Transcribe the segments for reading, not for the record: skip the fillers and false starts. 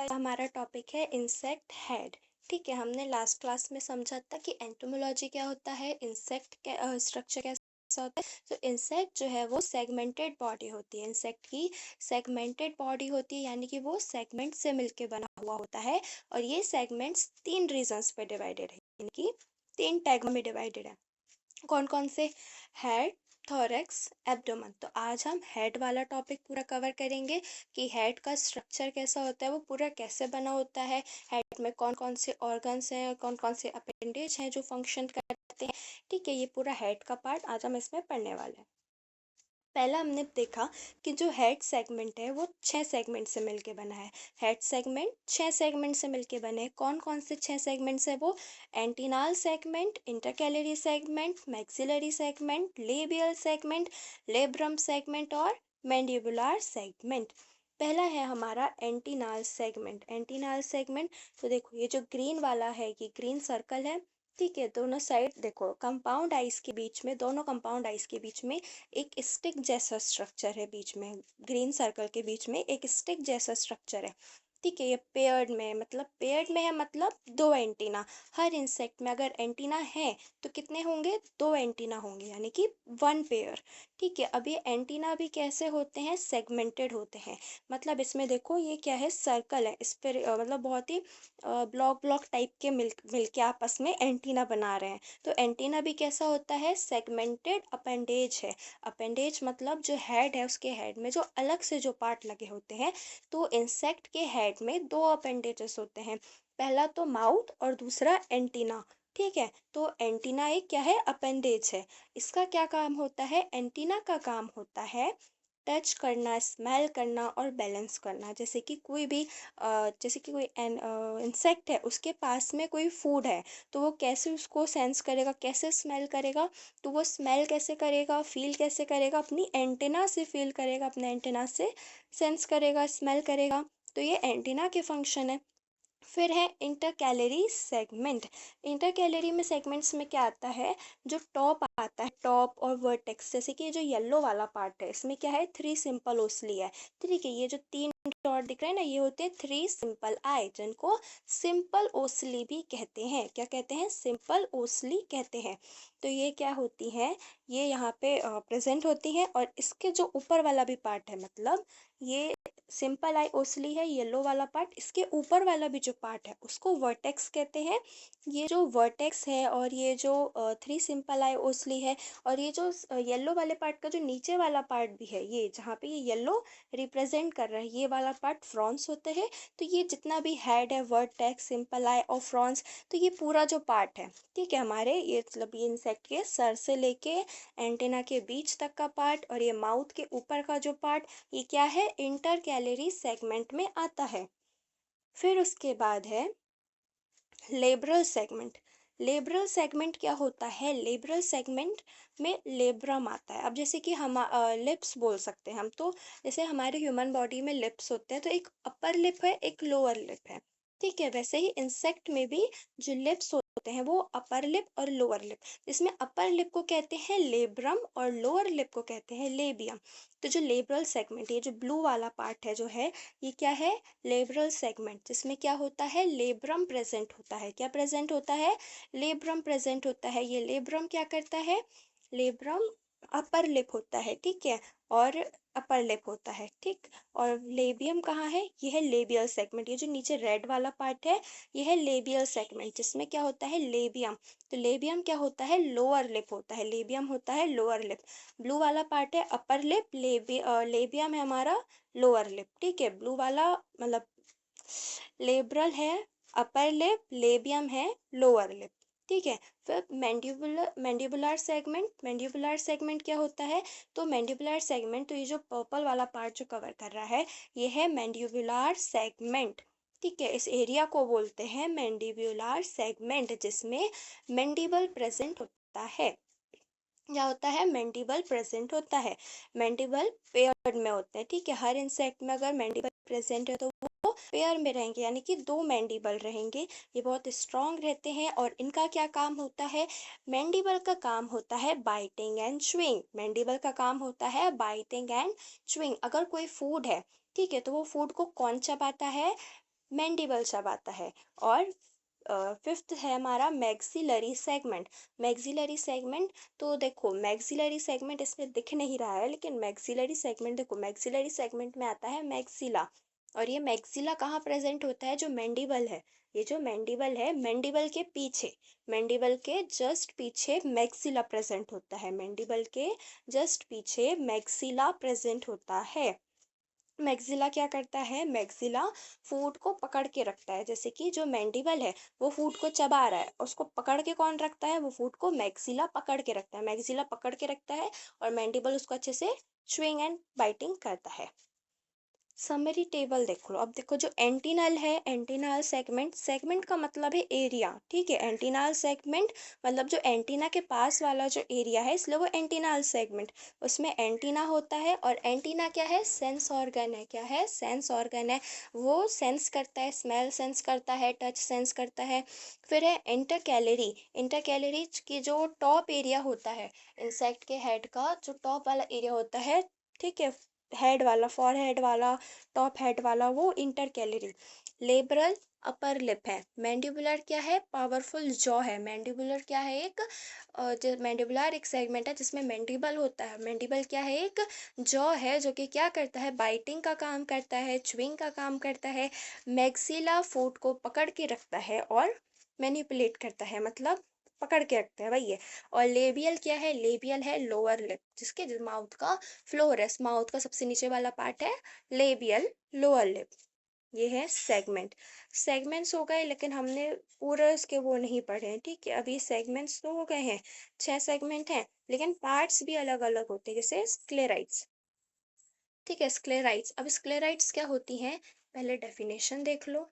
हमारा टॉपिक है insect head. ठीक है, हमने लास्ट क्लास में समझा था कि एंटोमोलॉजी क्या होता है, इंसेक्ट के स्ट्रक्चर कैसा होता है। तो इंसेक्ट जो है वो सेगमेंटेड बॉडी होती है। इंसेक्ट की सेगमेंटेड बॉडी होती है, यानी कि वो सेगमेंट से मिलके बना हुआ होता है। और ये सेगमेंट्स 3 रीजन्स पे डिवाइडेड है, यानी कि 3 टैग में डिवाइडेड है। कौन कौन से? Head, thorax, abdomen. तो आज हम हेड वाला टॉपिक पूरा कवर करेंगे कि हेड का स्ट्रक्चर कैसा होता है, वो पूरा कैसे बना होता है, हेड में कौन कौन से ऑर्गन्स हैं, कौन कौन से अपेंडेज हैं जो फंक्शन करते हैं। ठीक है, ये पूरा हेड का पार्ट आज हम इसमें पढ़ने वाले हैं। पहला हमने देखा कि जो हेड सेगमेंट है वो 6 सेगमेंट से मिलके बना है। हेड सेगमेंट 6 सेगमेंट से मिलके बने हैं। कौन कौन से 6 सेगमेंट्स है वो? Antennal segment, intercalary segment, maxillary segment, labial segment, labrum segment और मैंडिबुलर सेगमेंट। पहला है हमारा एंटिनाल सेगमेंट। एंटिनाल सेगमेंट, तो देखो ये जो ग्रीन वाला है, ये ग्रीन सर्कल है। ठीक है, दोनों साइड देखो, कंपाउंड आइज के बीच में, दोनों कंपाउंड आइज के बीच में एक स्टिक जैसा स्ट्रक्चर है। बीच में ग्रीन सर्कल के बीच में एक स्टिक जैसा स्ट्रक्चर है। ठीक है, ये पेयर्ड में है, मतलब पेयर्ड में है, मतलब 2 एंटीना। हर इंसेक्ट में अगर एंटीना है तो कितने होंगे? 2 एंटीना होंगे, यानी कि 1 पेयर। ठीक है, अब ये एंटीना भी कैसे होते हैं? सेगमेंटेड होते हैं। मतलब इसमें देखो, ये क्या है? सर्कल है, इस पर मतलब बहुत ही ब्लॉक ब्लॉक टाइप के मिलके आपस में एंटीना बना रहे हैं। तो एंटीना भी कैसा होता है? सेगमेंटेड अपेंडेज है। अपेंडेज मतलब जो हेड है, उसके हेड में जो अलग से जो पार्ट लगे होते हैं। तो इंसेक्ट के हेड में 2 अपेंडेजेस होते हैं, पहला तो माउथ और दूसरा एंटीना। ठीक है, तो एंटीना एक क्या है? अपेंडेज है। इसका क्या काम होता है? एंटीना का काम होता है टच करना, स्मेल करना और बैलेंस करना। जैसे कि कोई भी जैसे कि कोई इंसेक्ट है, उसके पास में कोई फूड है, तो वो कैसे उसको सेंस करेगा, कैसे स्मेल करेगा? तो वो स्मेल कैसे करेगा, फील कैसे करेगा? अपनी एंटेना से फील करेगा, अपने एंटेना से सेंस करेगा, स्मेल करेगा। तो ये एंटेना के फंक्शन है। फिर है इंटरकैलरी सेगमेंट। इंटरकैलरी में सेगमेंट्स में क्या आता है? जो टॉप आता है, टॉप और वर्टेक्स, जैसे कि ये जो येलो वाला पार्ट है, इसमें क्या है? 3 सिंपल ओसली है। ठीक है, ये जो 3 डॉट दिख रहे हैं ना, ये होते हैं 3 सिंपल आई, जिनको सिंपल ओसली भी कहते हैं। क्या कहते हैं? सिंपल ओसली कहते हैं। तो ये क्या होती है? ये यहाँ पे प्रेजेंट होती है। और इसके जो ऊपर वाला भी पार्ट है, मतलब ये सिंपल आई ओसली है, येलो वाला पार्ट, इसके ऊपर वाला भी जो पार्ट है उसको वर्टेक्स कहते हैं। ये जो वर्टेक्स है और ये जो 3 सिंपल आई ओसली है, और ये जो येलो वाले पार्ट का जो नीचे वाला पार्ट भी है, ये जहाँ पे ये येलो रिप्रेजेंट कर रहा है, ये वाला पार्ट फ्रॉन्स होते हैं। तो ये जितना भी हेड है, वर्टेक्स, सिंपल आई और फ्रॉन्स, तो ये पूरा जो पार्ट है, ठीक है, हमारे ये मतलब ये इंसेक्ट के सर से लेके एंटेना के बीच तक का पार्ट, और ये माउथ के ऊपर का जो पार्ट, ये क्या है? इंटर कैलरी सेगमेंट में आता है। फिर उसके बाद है लेब्रल सेगमेंट। लेब्रल सेगमेंट क्या होता है? लेब्रल सेगमेंट में लेब्रम आता है। अब जैसे कि हम लिप्स बोल सकते हैं हम, तो जैसे हमारे ह्यूमन बॉडी में लिप्स होते हैं, तो एक अपर लिप है, एक लोअर लिप है। ठीक है, वैसे ही इंसेक्ट में भी जो लिप्स होते हैं वो अपर लिप और लोअर लिप। इसमें अपर लिप को कहते हैं लेब्रम और लोअर लिप को कहते हैं लेबियम। तो जो लेब्रल सेगमेंट, ये जो ब्लू वाला पार्ट है जो है, ये क्या है? लेब्रल सेगमेंट, जिसमें क्या होता है? लेब्रम प्रेजेंट होता है। क्या प्रेजेंट होता है? लेब्रम प्रेजेंट होता है। ये लेब्रम क्या करता है? लेब्रम अपर लिप होता है, ठीक है, और अपर लिप होता है, ठीक। और लेबियम कहाँ है? ये है लेबियल सेगमेंट। ये जो नीचे रेड वाला पार्ट है, ये है लेबियल सेगमेंट, जिसमें क्या होता है? लेबियम। तो लेबियम क्या होता है? लोअर लिप होता है। लेबियम होता है लोअर लिप। ब्लू वाला पार्ट है अपर लिप, लेबियम है हमारा लोअर लिप। ठीक है, ब्लू वाला मतलब लेब्रल है अपर लिप, लेबियम है लोअर लिप। ठीक है, फिर मैंडिबुलर सेगमेंट। मैंडिबुलर सेगमेंट क्या होता है? तो मैंडिबुलर सेगमेंट, तो ये जो पर्पल वाला पार्ट जो कवर कर रहा है, ये है मैंडिबुलर सेगमेंट। ठीक है, इस एरिया को बोलते हैं मैंडिबुलर सेगमेंट, जिसमें मैंडिबल प्रेजेंट होता है। क्या होता है? मैंडिबल प्रेजेंट होता है। मैंडिबल पेयर में होते हैं। ठीक है, हर इंसेक्ट में अगर मैंडिबल प्रेजेंट है तो वो पेयर में रहेंगे, यानी कि 2 मैंडिबल रहेंगे। ये बहुत स्ट्रांग रहते हैं। और इनका क्या काम होता है? मैंडिबल का काम होता है बाइटिंग एंड च्यूइंग। मैंडिबल का काम होता है बाइटिंग एंड च्यूइंग। अगर कोई फूड है, ठीक है, तो वो फूड को कौन चबाता है? मैंडिबल चबाता है। और फिफ्थ है हमारा मैक्सिलरी सेगमेंट। मैक्सिलरी सेगमेंट, तो देखो मैक्सिलरी सेगमेंट इसमें दिख नहीं रहा है, लेकिन मैक्सिलरी सेगमेंट देखो, मैक्सिलरी सेगमेंट में आता है मैक्सिला। और ये मैक्सिला कहाँ प्रेजेंट होता है? जो मैंडिबल है, ये जो मैंडिबल है, मैंडिबल के पीछे, मैंडिबल के जस्ट पीछे मैक्सिला प्रेजेंट होता है। मैंडिबल के जस्ट पीछे मैक्सिला प्रेजेंट होता है। मैक्सिला क्या करता है? मैक्सिला फूड को पकड़ के रखता है। जैसे कि जो मैंडिबल है वो फूड को चबा रहा है, उसको पकड़ के कौन रखता है? वो फूड को मैक्सिला पकड़ के रखता है। मैक्सिला पकड़ के रखता है और मैंडिबल उसको अच्छे से च्युइंग एंड बाइटिंग करता है। समरी टेबल देख लो। अब देखो जो एंटीनल है, एंटीनल सेगमेंट, सेगमेंट का मतलब है एरिया, ठीक है। एंटीनल सेगमेंट मतलब जो एंटीना के पास वाला जो एरिया है, इसलिए वो एंटीनल सेगमेंट। उसमें एंटीना होता है, और एंटीना क्या है? सेंस ऑर्गन है। क्या है? सेंस ऑर्गन है। वो सेंस करता है, स्मेल सेंस करता है, टच सेंस करता है। फिर है इंटरकैलरी। इंटरकैलरी की जो टॉप एरिया होता है, इंसेक्ट के हेड का जो टॉप वाला एरिया होता है, ठीक है, हेड वाला, फॉर हेड वाला, टॉप हेड वाला, वो inter calorie. Liberal upper lip है। मैंडिबुलर क्या है? पावरफुल जॉ है। मैंडिबुलर क्या है? एक जो मैंडिबुलर एक सेगमेंट है जिसमें मैंडिबल होता है। मैंडिबल क्या है? एक जॉ है जो कि क्या करता है? बाइटिंग का काम करता है, च्युइंग का काम करता है। मैक्सिला फूड को पकड़ के रखता है और मैनिपुलेट करता है, मतलब पकड़ के रखता है, वही है। और लेबियल क्या है? लेबियल है लोअर लिप, जिसके माउथ का फ्लोर है, माउथ का सबसे नीचे वाला पार्ट है लेबियल लोअर लिप। ये है सेगमेंट। सेगमेंट्स हो गए, लेकिन हमने पूरे उसके वो नहीं पढ़े हैं, ठीक है। अभी सेगमेंट्स तो हो गए हैं, 6 सेगमेंट हैं, लेकिन पार्ट्स भी अलग अलग होते हैं, जैसे स्क्लेराइड्स, ठीक है। स्क्लेराइड्स, अब स्क्लेराइड्स क्या होती हैं? पहले डेफिनेशन देख लो।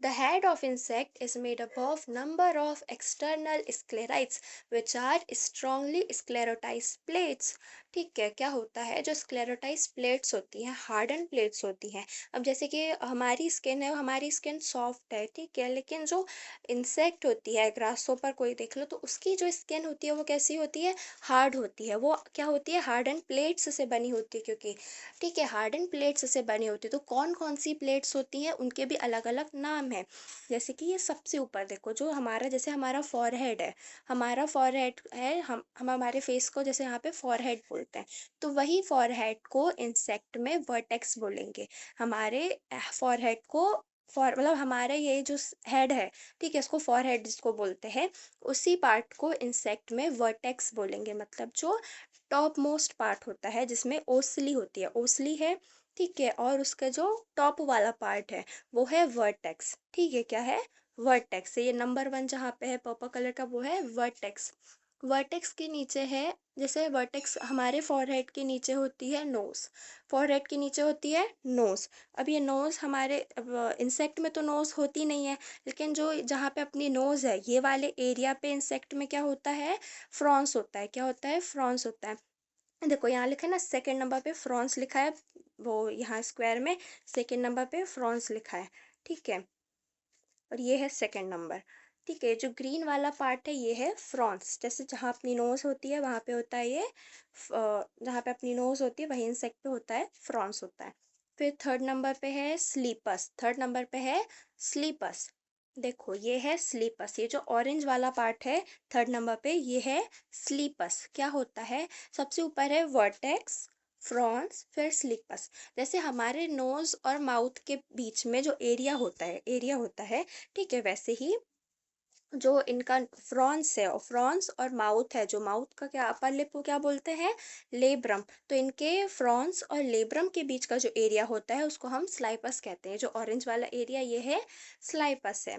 The head of insect is made up of number of external sclerites which are strongly sclerotized plates। ठीक है, क्या होता है? जो स्क्लेरोटाइज प्लेट्स होती हैं, हार्डन प्लेट्स होती हैं। अब जैसे कि हमारी स्किन है, हमारी स्किन सॉफ्ट है, ठीक है, लेकिन जो इंसेक्ट होती है, ग्रासहोपर कोई देख लो, तो उसकी जो स्किन होती है वो कैसी होती है? हार्ड होती है। वो क्या होती है? हार्डन प्लेट्स से बनी होती है, क्योंकि ठीक है, हार्डन प्लेट्स से बनी होती है। तो कौन कौन सी प्लेट्स होती हैं? उनके भी अलग अलग नाम है। जैसे कि ये सबसे ऊपर देखो, जो हमारा, जैसे हमारा फॉरहेड है, हमारा फॉरहेड है, हम हमारे फेस को जैसे यहाँ पे फॉरहेड बोलते हैं, तो वही फॉरहेड को इंसेक्ट में वर्टेक्स बोलेंगे। हमारे फॉरहेड को, फॉर मतलब हमारा ये जो हेड है, ठीक है, इसको फॉरहेड जिसको बोलते हैं, उसी पार्ट को इंसेक्ट में वर्टेक्स बोलेंगे। मतलब जो टॉप मोस्ट पार्ट होता है, जिसमें ओसली होती है, ओसली है, ठीक है, और उसका जो टॉप वाला पार्ट है वो है वर्टेक्स, ठीक है। क्या है? वर्टेक्स। ये नंबर 1 जहाँ पे है पर्पल कलर का, वो है वर्टेक्स। वर्टेक्स के नीचे है, जैसे वर्टेक्स हमारे फॉरहेड के नीचे होती है नोज, फॉरहेड के नीचे होती है नोज। अब ये नोज हमारे इंसेक्ट में तो नोज होती नहीं है, लेकिन जो जहाँ पे अपनी नोज है, ये वाले एरिया पे इंसेक्ट में क्या होता है? फ्रॉन्स होता है। क्या होता है? फ्रॉन्स होता है। देखो यहाँ लिखा है ना, सेकंड नंबर पे फ्रॉन्स लिखा है, वो यहाँ स्क्वायर में सेकंड नंबर पे फ्रॉन्स लिखा है, ठीक है। और ये है सेकंड नंबर, ठीक है। जो ग्रीन वाला पार्ट है ये है फ्रॉन्स। जैसे जहाँ अपनी नोज होती है वहाँ पे होता है ये जहाँ पे अपनी नोज होती है वही इंसेक्ट पे होता है फ्रॉन्स होता है। फिर थर्ड नंबर पे है स्लीपस। थर्ड नंबर पे है स्लीपस। देखो ये है स्लीपस, ये जो ऑरेंज वाला पार्ट है थर्ड नंबर पे, ये है स्लीपस। क्या होता है? सबसे ऊपर है वर्टेक्स, फ्रॉन्स, फिर स्लीपस। जैसे हमारे नोज और माउथ के बीच में जो एरिया होता है, ठीक है, वैसे ही जो इनका फ्रॉन्स है, और फ्रॉन्स और माउथ है, जो माउथ का क्या अपर लिप को क्या बोलते हैं? लेब्रम। तो इनके फ्रॉन्स और लेब्रम के बीच का जो एरिया होता है उसको हम स्लाइपस कहते हैं। जो ऑरेंज वाला एरिया ये है स्लाइपस है।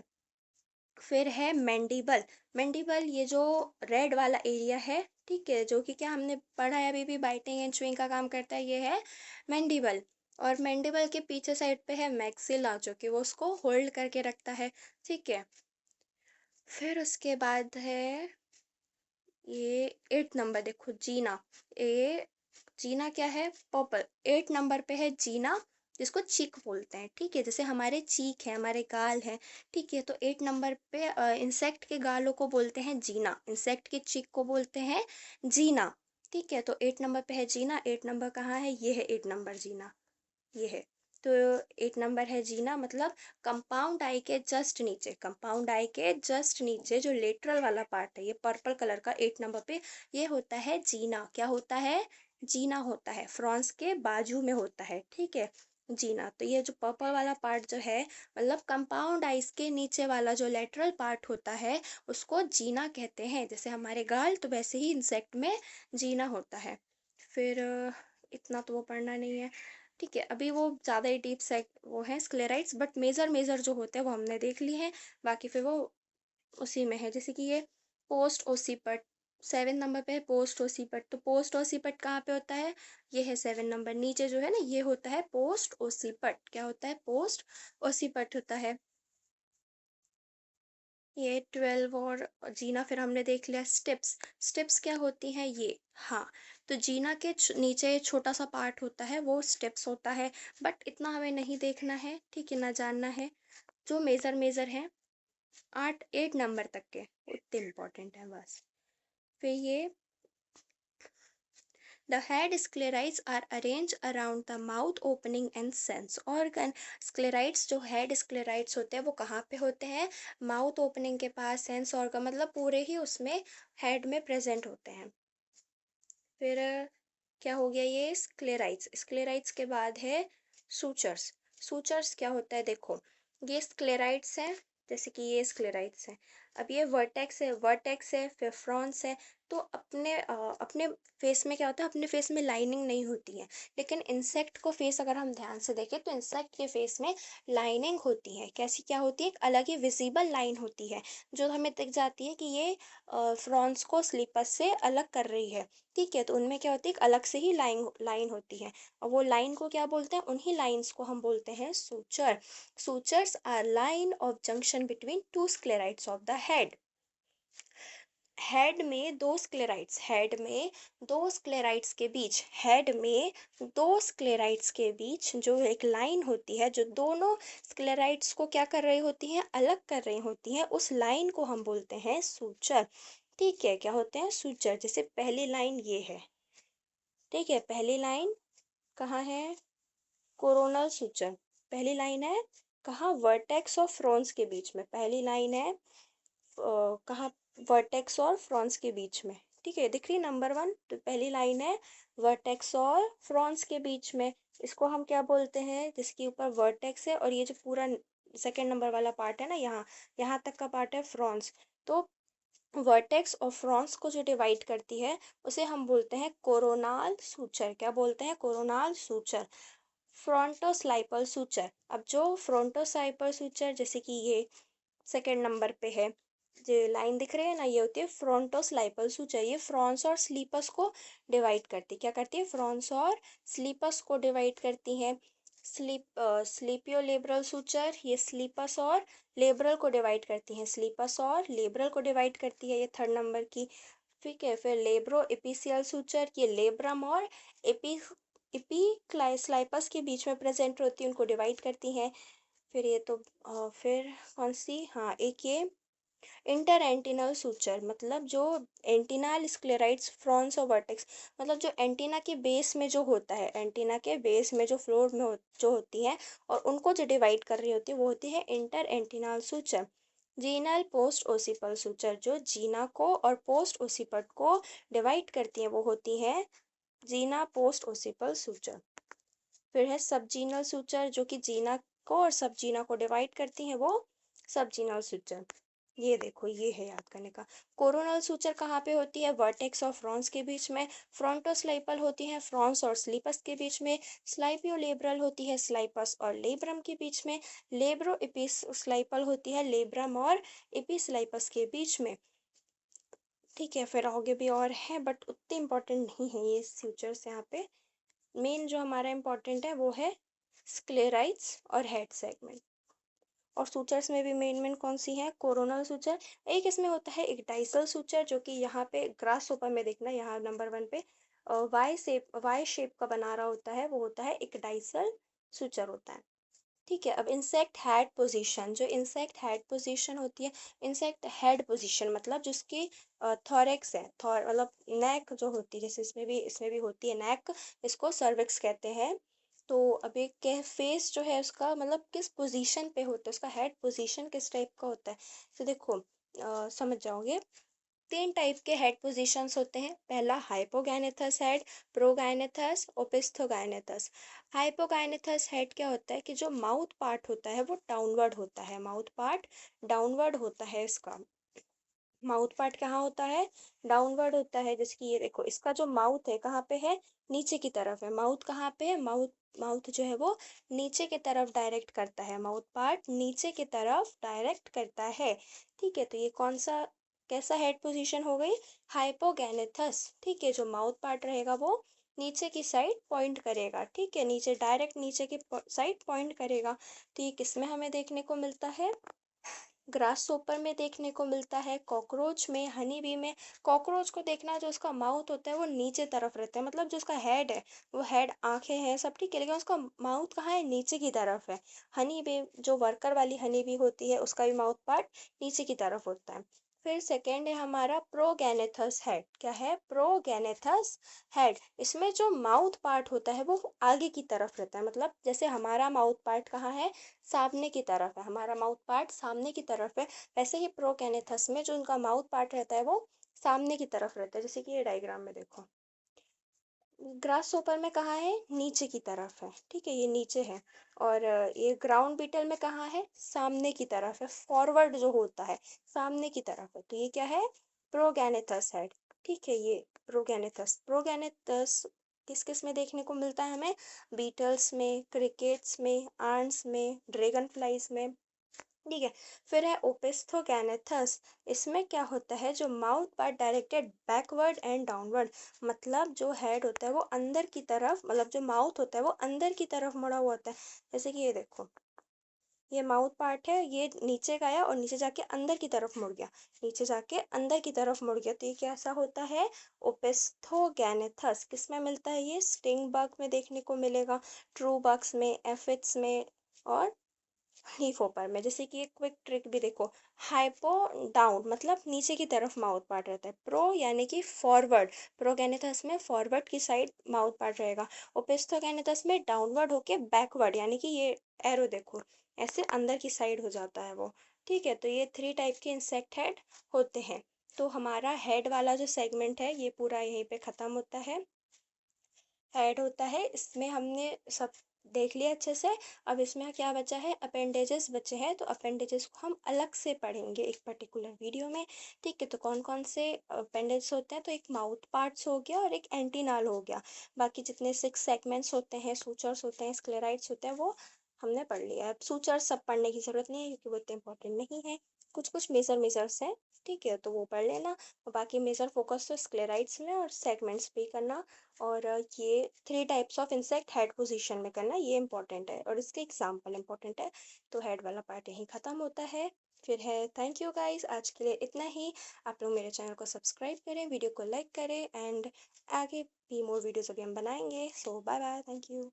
फिर है मैंडिबल। मैंडिबल ये जो रेड वाला एरिया है, ठीक है, जो कि क्या हमने पढ़ा है अभी भी, बाइटिंग एंड च्युइंग का काम करता है, ये है मैंडिबल। और मैंडिबल के पीछे साइड पे है मैक्सिला, जो कि वो उसको होल्ड करके रखता है, ठीक है। फिर उसके बाद है ये 8 नंबर, देखो जीना। ये जीना क्या है? पर्पल। 8 नंबर पे है जीना, जिसको चीक बोलते हैं, ठीक है। जैसे हमारे चीक है, हमारे गाल है, ठीक है, तो 8 नंबर पे इंसेक्ट के गालों को बोलते हैं जीना, इंसेक्ट के चीक को बोलते हैं जीना, ठीक है। तो 8 नंबर पे है जीना। 8 नंबर कहाँ है? ये है 8 नंबर जीना, ये है। तो 8 नंबर है जीना, मतलब कंपाउंड आई के जस्ट नीचे, कंपाउंड आई के जस्ट नीचे जो लेटरल वाला पार्ट है, ये पर्पल कलर का 8 नंबर पे, ये होता है जीना। क्या होता है? जीना होता है, फ्रॉन्स के बाजू में होता है, ठीक है, जीना। तो ये जो पर्पल वाला पार्ट जो है, मतलब कंपाउंड आइज के नीचे वाला जो लेटरल पार्ट होता है, उसको जीना कहते हैं। जैसे हमारे गाल, तो वैसे ही इंसेक्ट में जीना होता है। फिर इतना तो वो पढ़ना नहीं है, ठीक है। अभी वो ज़्यादा ही डीप सेक वो है स्क्लेराइड्स, बट मेजर मेजर जो होते हैं वो हमने देख लिए हैं, बाकी फिर वो उसी में है। जैसे कि ये पोस्ट ओसीपट 7 नंबर पे है, पोस्ट ओसीपट। तो पोस्ट ओसीपट कहाँ पे होता है? ये है 7 नंबर, नीचे जो है ना, ये होता है पोस्ट ओसीपट। क्या होता है? पोस्ट ओसीपट होता है। ये 12 और जीना फिर हमने देख लिया। स्टेप्स, स्टेप्स क्या होती हैं ये? हाँ, तो जीना के नीचे छोटा सा पार्ट होता है, वो स्टेप्स होता है, बट इतना हमें नहीं देखना है, ठीक है ना, जानना है। जो मेजर मेजर है 8 नंबर तक के, उतने इम्पोर्टेंट है बस। फिर ये the head sclerites are arranged around the mouth opening and sense organ। sclerites जो head sclerites होते हैं वो कहाँ पे होते हैं? माउथ ओपनिंग के पास, सेंस ऑर्गन, मतलब पूरे ही उसमें हेड में प्रेजेंट होते हैं। फिर क्या हो गया? ये स्क्लेराइट्स। स्क्लेराइट्स के बाद है सूचर्स। सूचर्स क्या होता है? देखो, ये स्क्लेराइट्स है, जैसे कि ये स्क्लेराइट्स है। अब ये वर्टेक्स है, वर्टेक्स है, फिर फ्रॉन्स है। तो अपने फेस में क्या होता है? अपने फेस में लाइनिंग नहीं होती है, लेकिन इंसेक्ट को फेस अगर हम ध्यान से देखें तो इंसेक्ट के फेस में लाइनिंग होती है। कैसी? क्या होती है? एक अलग ही विजिबल लाइन होती है, जो हमें दिख जाती है कि ये फ्रॉन्स को स्लीपर्स से अलग कर रही है, ठीक है। तो उनमें क्या होती है? एक अलग से ही लाइन लाइन होती है, और वो लाइन को क्या बोलते हैं? उन्हीं लाइंस को हम बोलते हैं suture. Sutures are line of junction between two sclerides of the head. Head में दो स्क्लेराइड्स, हेड में दो स्क्लेराइड्स के बीच, हेड में दो स्क्लेराइड्स के बीच जो एक लाइन होती है, जो दोनों स्क्लेराइड्स को क्या कर रही होती है? अलग कर रही होती है, उस लाइन को हम बोलते हैं सूचर, ठीक है। क्या होते हैं? सूचर। जैसे पहली लाइन ये है, ठीक है, पहली लाइन कहाँ है? Coronal suture. पहली लाइन है कहाँ? वर्टेक्स और फ्रॉन्स के बीच में। पहली लाइन है कहाँ? वर्टेक्स और फ्रॉन्स के बीच में, ठीक है, दिख रही नंबर 1। तो पहली लाइन है वर्टेक्स और फ्रॉन्स के बीच में, इसको हम क्या बोलते हैं? जिसके ऊपर वर्टेक्स है और ये जो पूरा सेकेंड नंबर वाला पार्ट है ना, यहाँ यहाँ तक का पार्ट है फ्रॉन्स। तो वर्टेक्स और फ्रॉन्स को जो डिवाइड करती है, उसे हम बोलते हैं कोरोनाल सूचर। क्या बोलते हैं? कोरोनाल सूचर। फ्रंटोस्लाइपल सूचर। अब जो फ्रंटोस्लाइपल सूचर, जैसे कि ये सेकेंड नंबर पे है, जो लाइन दिख रही है ना, ये होती है फ्रंटोस्लाइपल सूचर। ये फ्रॉन्स और स्लीपस को डिवाइड करती है। क्या करती है? फ्रॉन्स और स्लीपस को डिवाइड करती है। स्लीपियोलेब्रल सूचर, ये स्लीपस और लेब्रल को डिवाइड करती हैं, स्लीपस और लेब्रल को डिवाइड करती है, ये थर्ड नंबर की, ठीक है। फिर लेब्रो एपिसियल सूचर, ये लेब्रम और एपी एपीक्लाइस्लाइपस के बीच में प्रेजेंट होती है, उनको डिवाइड करती हैं। फिर ये तो फिर कौन सी? हाँ, एक ये इंटर एंटिनल सूचर, मतलब जो एंटिनल स्क्लेराइड्स, फ्रॉन्स और वर्टेक्स, मतलब जो एंटीना के बेस में जो होता है, एंटीना के बेस में जो फ्लोर में जो होती है और उनको जो डिवाइड कर रही होती है, वो होती है inter antennal suture. Genal post occipital suture, जो जीना को और पोस्ट ओसिपट को डिवाइड करती है, वो होती है जीना पोस्ट ओसिपल सूचर। फिर है सबजीनल सूचर, जो कि जीना को और सबजीना को डिवाइड करती हैं, वो सबजीनल सूचर। ये देखो, ये है याद करने का। कोरोनल सूचर कहाँ पे होती है? वर्टेक्स और फ्रॉन्स के बीच में। फ्रंटोस्लाइपल होती है फ्रॉन्स और स्लीपस के बीच में। स्लाइपियोलेब्रल होती है स्लाइपस और लेब्रम के बीच में। लेब्रो एपिस्लाइपल होती है लेब्रम और एपिस्लाइपस के बीच में, ठीक है। फिर आगे भी और है, बट उतने इंपॉर्टेंट नहीं है ये सूचर्स यहाँ पे। मेन जो हमारा इम्पोर्टेंट है वो है स्क्लेराइड्स और हेड सेगमेंट। और सूचर्स में भी मेन मेन कौन सी है? कोरोनल सूचर, एक इसमें होता है एक डाइसल सूचर, जो कि यहाँ पे ग्रास ओपर में देखना, यहाँ नंबर 1 पे वाई शेप का बना रहा होता है, वो होता है एक डाइसल सूचर होता है, ठीक है। अब इंसेक्ट हेड पोजीशन, जो इंसेक्ट हेड पोजीशन होती है, इंसेक्ट हेड पोजीशन मतलब जिसकी थॉरेक्स है, थॉर मतलब नेक जो होती है, जैसे इसमें भी होती है नेक, इसको सर्विक्स कहते हैं। तो अब एक क्या है, फेस जो है उसका मतलब किस पोजीशन पे होता है, उसका हेड पोजीशन किस टाइप का होता है। तो देखो समझ जाओगे। तीन टाइप के हेड पोजीशंस होते हैं। पहला हाइपोगैनेथस हेड, प्रोगैनेथस, ओपिस्थोगैनेथस। हाइपोगैनेथस हेड क्या होता है कि जो माउथ पार्ट होता है वो डाउनवर्ड होता है, माउथ पार्ट डाउनवर्ड होता है इसका। माउथ पार्ट कहाँ होता है, डाउनवर्ड होता है। जैसे कि ये देखो, इसका जो माउथ है कहाँ पे है, नीचे की तरफ है। माउथ कहाँ पे है, माउथ जो है वो नीचे की तरफ डायरेक्ट करता है, माउथ पार्ट नीचे की तरफ डायरेक्ट करता है। ठीक है, तो ये कौन सा कैसा हेड पोजीशन हो गई, हाइपोगैनेथस। ठीक है, जो माउथ पार्ट रहेगा वो नीचे की साइड पॉइंट करेगा। ठीक है, नीचे डायरेक्ट नीचे की साइड पॉइंट करेगा। तो ये किसमें हमें देखने को मिलता है, ग्रासहोपर में देखने को मिलता है, कॉकरोच में, हनी बी में। कॉकरोच को देखना, जो उसका माउथ होता है वो नीचे तरफ रहता है, मतलब जो उसका हेड है वो हेड, आंखें हैं सब ठीक है, लेकिन उसका माउथ कहाँ है, नीचे की तरफ है। हनी बी जो वर्कर वाली हनी बी होती है उसका भी माउथ पार्ट नीचे की तरफ होता है। फिर सेकेंड है हमारा प्रोगैनेथस हेड। क्या है, प्रोगैनेथस हेड। इसमें जो माउथ पार्ट होता है वो आगे की तरफ रहता है, मतलब जैसे हमारा माउथ पार्ट कहाँ है, सामने की तरफ है, हमारा माउथ पार्ट सामने की तरफ है। वैसे ही प्रोगैनेथस में जो उनका माउथ पार्ट रहता है वो सामने की तरफ रहता है। जैसे कि ये डायग्राम में देखो, ग्रास होपर में कहाँ है, नीचे की तरफ है। ठीक है, ये नीचे है। और ये ग्राउंड बीटल में कहाँ है, सामने की तरफ है, फॉरवर्ड जो होता है सामने की तरफ है। तो ये क्या है, प्रोगैनेथस हेड। ठीक है, ये प्रोगैनेथस। प्रोगैनेथस किस किस में देखने को मिलता है हमें, बीटल्स में, क्रिकेट्स में, आंट्स में, ड्रैगन फ्लाइज में। ठीक है, फिर है ओपिस्थोगैनेथस। इसमें क्या होता है, जो mouth part directed backward and downward, मतलब जो हेड होता है वो अंदर की तरफ, मतलब जो माउथ होता है वो अंदर की तरफ मुड़ा हुआ होता है। जैसे कि ये देखो, ये माउथ पार्ट है, ये नीचे गया और नीचे जाके अंदर की तरफ मुड़ गया, नीचे जाके अंदर की तरफ मुड़ गया। तो ये कैसा होता है, ओपिस्थोगैनेथस। किस में मिलता है ये, स्टिंग बग में देखने को मिलेगा, ट्रू बग्स में, एफिड्स में, और लीफ होपर में। जैसे कि एक क्विक ट्रिक भी देखो, हाइपो डाउन मतलब नीचे की तरफ माउथ पार्ट रहता है, प्रो यानी कि फॉरवर्ड, प्रोगैनेथस में फॉरवर्ड की साइड माउथ पार्ट रहेगा, ओपिस्थोगैनेथस में डाउनवर्ड होके बैकवर्ड, यानी कि ये एरो देखो ऐसे अंदर की साइड हो जाता है वो। ठीक है, तो ये थ्री टाइप के इंसेक्ट हेड होते हैं। तो हमारा हेड वाला जो सेगमेंट है ये पूरा यहीं पे खत्म होता है। ऐड होता है इसमें हमने सब देख लिया अच्छे से। अब इसमें क्या बचा है, अपेंडेजेस बचे हैं, तो अपेंडेजेस को हम अलग से पढ़ेंगे एक पर्टिकुलर वीडियो में। ठीक है, तो कौन कौन से अपेंडेज होते हैं, तो एक माउथ पार्ट्स हो गया और एक एंटीनाल हो गया। बाकी जितने 6 सेगमेंट्स होते हैं, सूचर्स होते हैं, स्क्लेराइड्स होते हैं, वो हमने पढ़ लिया है। अब सूचर्स सब पढ़ने की जरूरत नहीं है क्योंकि वो इतने इंपॉर्टेंट नहीं है, कुछ कुछ मेजर्स हैं। ठीक है, तो वो पढ़ लेना। और बाकी मेजर फोकस तो स्क्लेराइड्स में और सेगमेंट्स पे करना। और ये three types of insect head position में करना, ये इंपॉर्टेंट है और इसके एग्जाम्पल इंपॉर्टेंट है। तो हेड वाला पार्ट यहीं ख़त्म होता है। फिर है, थैंक यू गाइस, आज के लिए इतना ही। आप लोग मेरे चैनल को सब्सक्राइब करें, वीडियो को लाइक करें, एंड आगे भी मोर वीडियोज़ अभी हम बनाएंगे। सो बाय बाय, थैंक यू।